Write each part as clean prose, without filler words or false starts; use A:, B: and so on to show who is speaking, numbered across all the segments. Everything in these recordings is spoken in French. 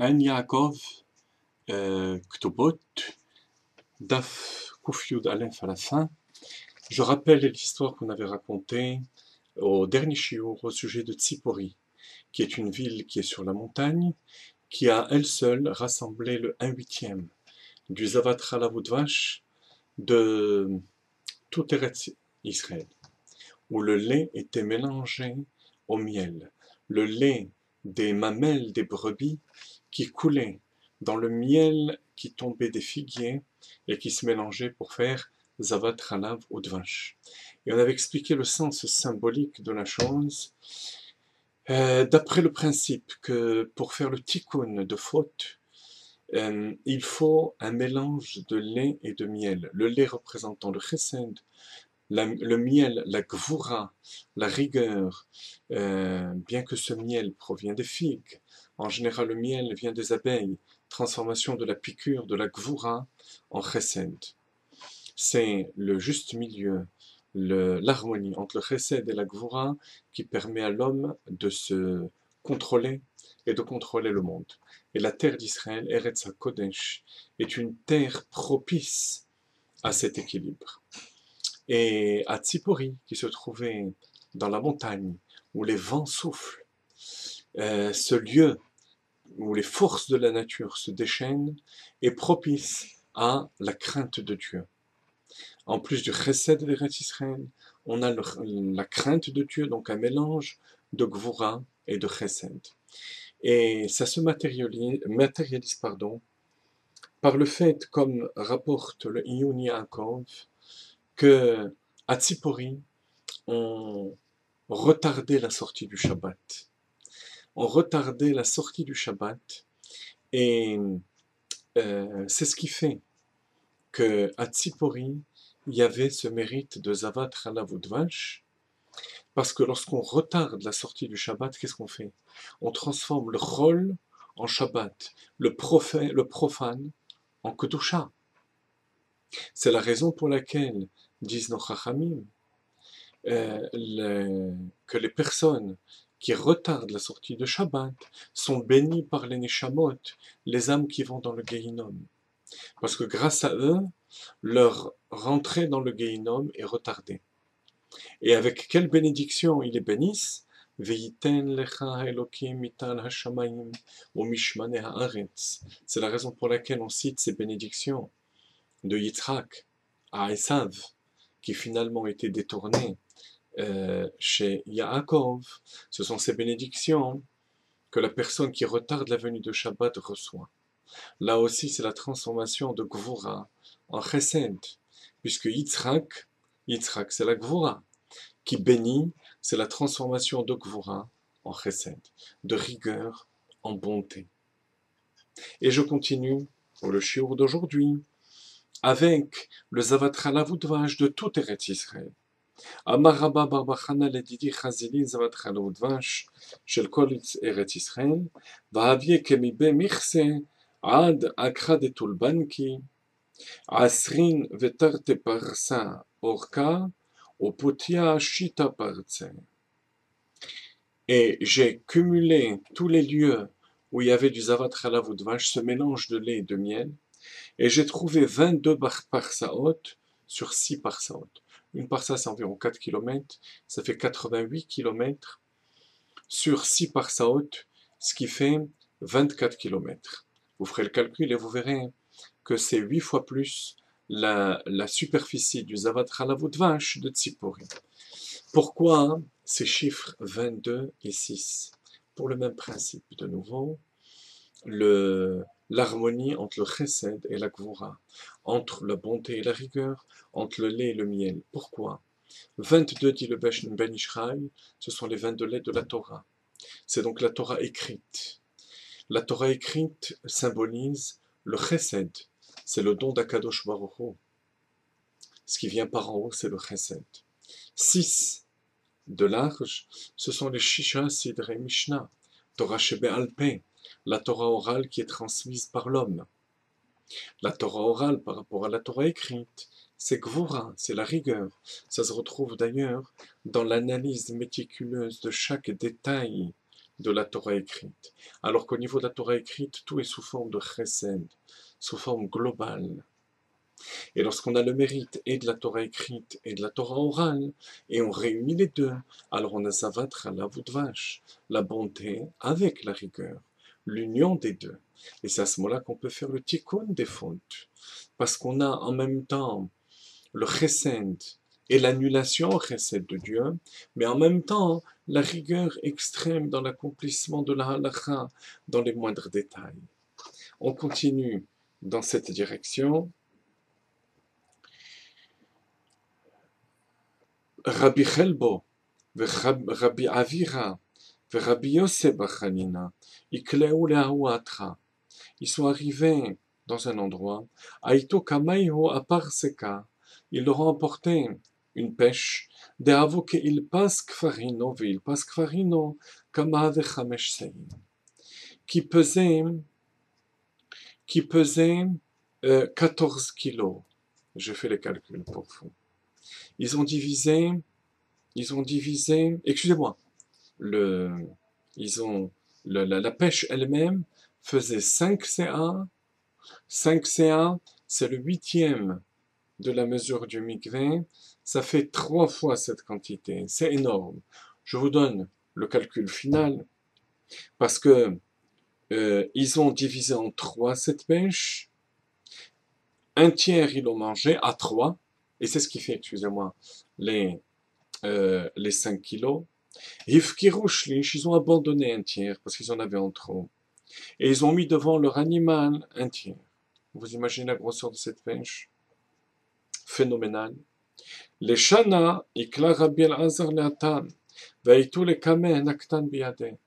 A: Un Yaakov, Ktobot, Daf Kufyud Aleph à la fin. Je rappelle l'histoire qu'on avait racontée au dernier shiur au sujet de Tzipori, qui est une ville qui est sur la montagne, qui a elle seule rassemblé le 1/8 du Zavat Chalav Udvash de tout Eretz Israël, où le lait était mélangé au miel. Le lait des mamelles des brebis qui coulait dans le miel qui tombait des figuiers et qui se mélangeait pour faire Zavat Chalav Udvash. Et on avait expliqué le sens symbolique de la chose, d'après le principe que pour faire le tikkun de faute, il faut un mélange de lait et de miel. Le lait représentant le chesed, le miel, la gvura, la rigueur, bien que ce miel provient des figues. En général, le miel vient des abeilles, transformation de la piqûre de la gvura en chesed. C'est le juste milieu, l'harmonie entre le chesed et la gvura qui permet à l'homme de se contrôler et de contrôler le monde. Et la terre d'Israël, Eretz HaKodesh, est une terre propice à cet équilibre. Et à Tzipori, qui se trouvait dans la montagne, où les vents soufflent, ce lieu où les forces de la nature se déchaînent est propice à la crainte de Dieu. En plus du chesed d'Eretz Israël, on a la crainte de Dieu, donc un mélange de gvura et de chesed. Et ça se matérialise par le fait, comme rapporte le Iyun Yaakov, que à Tzipori, on retardait la sortie du Shabbat. On retardait la sortie du Shabbat, et c'est ce qui fait que à Tzipori, il y avait ce mérite de Zavat Chalav Udvash, parce que lorsqu'on retarde la sortie du Shabbat, qu'est-ce qu'on fait? On transforme le Chol en Shabbat, le profane en Kedusha. C'est la raison pour laquelle, disent nos Chachamim, que les personnes qui retardent la sortie de Shabbat sont bénies par les Neshamot, les âmes qui vont dans le Gehinnom. Parce que grâce à eux, leur rentrée dans le Gehinnom est retardée. Et avec quelle bénédiction ils les bénissent? Ve'yiten lecha Elokim mital hashamayim u'mishmane haaretz. C'est la raison pour laquelle on cite ces bénédictions de Yitzhak à Esav, qui finalement étaient détournées chez Yaakov. Ce sont ces bénédictions que la personne qui retarde la venue de Shabbat reçoit. Là aussi, c'est la transformation de Gvura en Chesed, puisque Yitzhak c'est la Gvura, qui bénit, c'est la transformation de Gvura en Chesed, de rigueur en bonté. Et je continue pour le shiur d'aujourd'hui avec le Zavat Chalav Udvash de tout Eretz Israël. אמר רבא בר בר חנא לדידי חזילי זבת חלב ודבש של כל ארץ ישראל, והביא כמיבי מכסה עד אכחא דטולבנקי, עשרין ותרתי פרסה אורכה, ופותיה שיטה פרצה. Et j'ai cumulé tous les lieux où il y avait du zavat chalav udvash, ce mélange de lait et de miel, et j'ai trouvé 22 parsaot sur 6 parsaot. Une parsa, c'est environ 4 km, ça fait 88 km sur 6 parsaot, ce qui fait 24 km. Vous ferez le calcul et vous verrez que c'est 8 fois plus la superficie du Zavat Chalav Udvash de Tzipori. Pourquoi ces chiffres 22 et 6? Pour le même principe, de nouveau, l'harmonie entre le chesed et la gvura, entre la bonté et la rigueur, entre le lait et le miel. Pourquoi? 22, dit le Ben Ishraï, ce sont les 22 lettres de la Torah. C'est donc la Torah écrite. La Torah écrite symbolise le chesed, c'est le don d'Akadosh Baruch Hu. Ce qui vient par en haut, c'est le chesed. 6 de large, ce sont les Shisha Sidrei Mishnah, Torah Shebe'al Peh, la Torah orale qui est transmise par l'homme. La Torah orale par rapport à la Torah écrite, c'est Gvura, c'est la rigueur. Ça se retrouve d'ailleurs dans l'analyse méticuleuse de chaque détail de la Torah écrite. Alors qu'au niveau de la Torah écrite, tout est sous forme de chesed, sous forme globale. Et lorsqu'on a le mérite et de la Torah écrite et de la Torah orale, et on réunit les deux, alors on a Zavatra, la vache, la bonté avec la rigueur, l'union des deux. Et c'est à ce moment-là qu'on peut faire le tikkun des fautes. Parce qu'on a en même temps le chesed et l'annulation chesed de Dieu, mais en même temps la rigueur extrême dans l'accomplissement de la halakha dans les moindres détails. On continue dans cette direction. Rabbi Chelbo, Rabbi Avira, Rabbi Yosef Bachanina, Ikleu le'ahu atra. Ils sont arrivés dans un endroit, Aito Kamaiho à Parseka, ils leur ont emporté une pêche, Deavo que il passe Kfarino, il passe Kfarino, Kamave Chamesh Sein, qui pesait 14 kilos. Je fais les calculs pour vous. Ils ont divisé, excusez-moi, la pêche elle-même faisait 5 CA. 5 CA, c'est le 8e de la mesure du mikvé. Ça fait 3 fois cette quantité. C'est énorme. Je vous donne le calcul final parce que ils ont divisé en 3 cette pêche. Un tiers, ils l'ont mangé à 3. Et c'est ce qui fait, excusez-moi, les 5 kilos. Hifkirushlish, ils ont abandonné un tiers parce qu'ils en avaient en trop. Et ils ont mis devant leur animal un tiers. Vous imaginez la grosseur de cette pêche? Phénoménale. Les Shana, Ikla Rabbi Elazar Leatan, Veitu le Kameh Naktan Biade.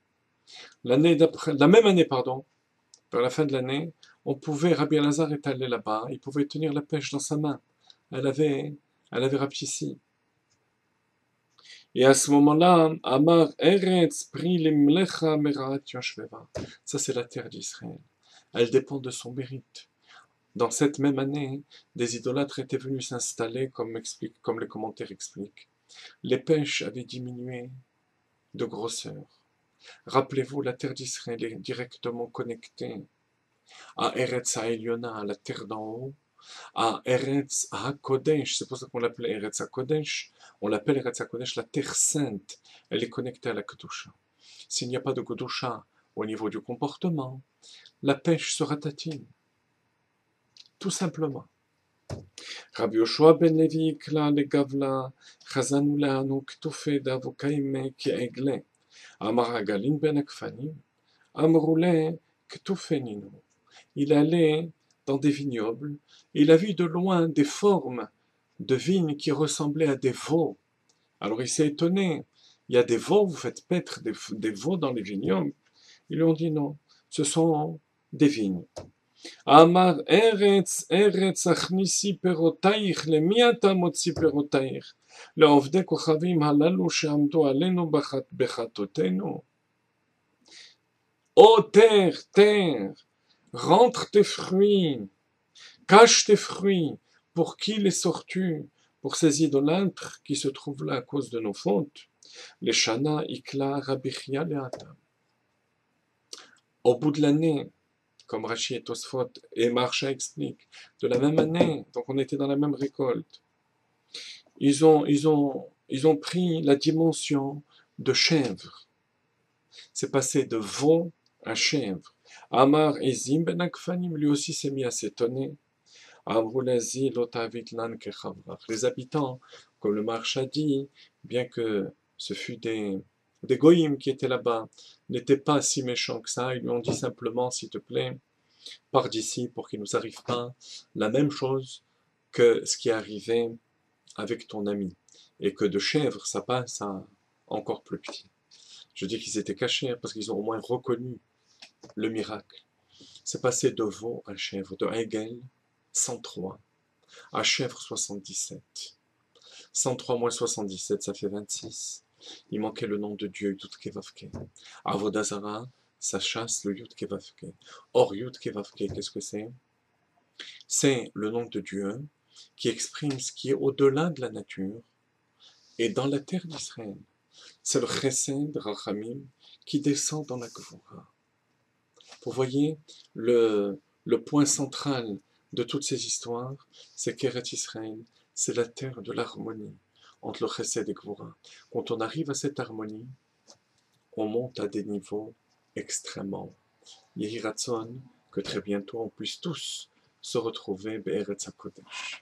A: La même année, pardon, vers la fin de l'année, on pouvait, Rabbi Elazar est allé là-bas, il pouvait tenir la pêche dans sa main. Elle avait rapetissé. Et à ce moment-là, Amar Eretz Pri Limlecha Merat Yoshveva. Ça, c'est la terre d'Israël. Elle dépend de son mérite. Dans cette même année, des idolâtres étaient venus s'installer, comme les commentaires expliquent. Les pêches avaient diminué de grosseur. Rappelez-vous, la terre d'Israël est directement connectée à Eretz HaElyona, à la terre d'en haut, à Eretz HaKodesh, c'est pour ça qu'on l'appelle Eretz HaKodesh, on l'appelle Eretz HaKodesh la terre sainte, elle est connectée à la Kedusha. S'il n'y a pas de Kedusha au niveau du comportement, la pêche sera tatine, tout simplement. Rabbi Yoshua ben Levi ikla legavla, chazanu le'anu k'tufei d'avokaim ki'egle, amar hagalin ben akfanim, amroule k'tufeninu. Il allait dans des vignobles, et il a vu de loin des formes de vignes qui ressemblaient à des veaux. Alors il s'est étonné, il y a des veaux, vous faites paître des veaux dans les vignobles. Ils lui ont dit non, ce sont des vignes. Amar Eretz, Eretz achnisi perotaich, למי אתה מוציא פירותייך? לעובדי כוכבים הללו שעמדו עלינו בחטאותינו? Ô terre, terre, rentre tes fruits, cache tes fruits, pour qui les sors-tu? Pour ces idolâtres qui se trouvent là à cause de nos fautes. Les Shana, Ikla, Rabichia, Leata. Au bout de l'année, comme Rashi et Tosfot et Marsha expliquent, de la même année, donc on était dans la même récolte, ils ont pris la dimension de chèvre. C'est passé de veau à chèvre. Amar Ezim ben Akfanim, lui aussi s'est mis à s'étonner. Les habitants, comme le Marsha dit, bien que ce fut des goïms qui étaient là-bas, n'étaient pas si méchants que ça, ils lui ont dit simplement, s'il te plaît, pars d'ici pour qu'il ne nous arrive pas la même chose que ce qui est arrivé avec ton ami. Et que de chèvre, ça passe à encore plus petit. Je dis qu'ils étaient cachés parce qu'ils ont au moins reconnu le miracle. C'est passé de veau à chèvre, de Hegel 103 à chèvre 77. 103 moins 77, ça fait 26. Il manquait le nom de Dieu, Yud Kevavke. Avodazara, ça chasse le Yud Kevavke. Or, Yud Kevavke, qu'est-ce que c'est? C'est le nom de Dieu qui exprime ce qui est au-delà de la nature et dans la terre d'Israël. C'est le chesed Rachamim qui descend dans la Gvura. Vous voyez, le point central de toutes ces histoires, c'est qu'Eretz Israël, c'est la terre de l'harmonie entre le chesed et Gvura. Quand on arrive à cette harmonie, on monte à des niveaux extrêmement. Yehi Ratzon, que très bientôt on puisse tous se retrouver Be'eretz HaKodesh.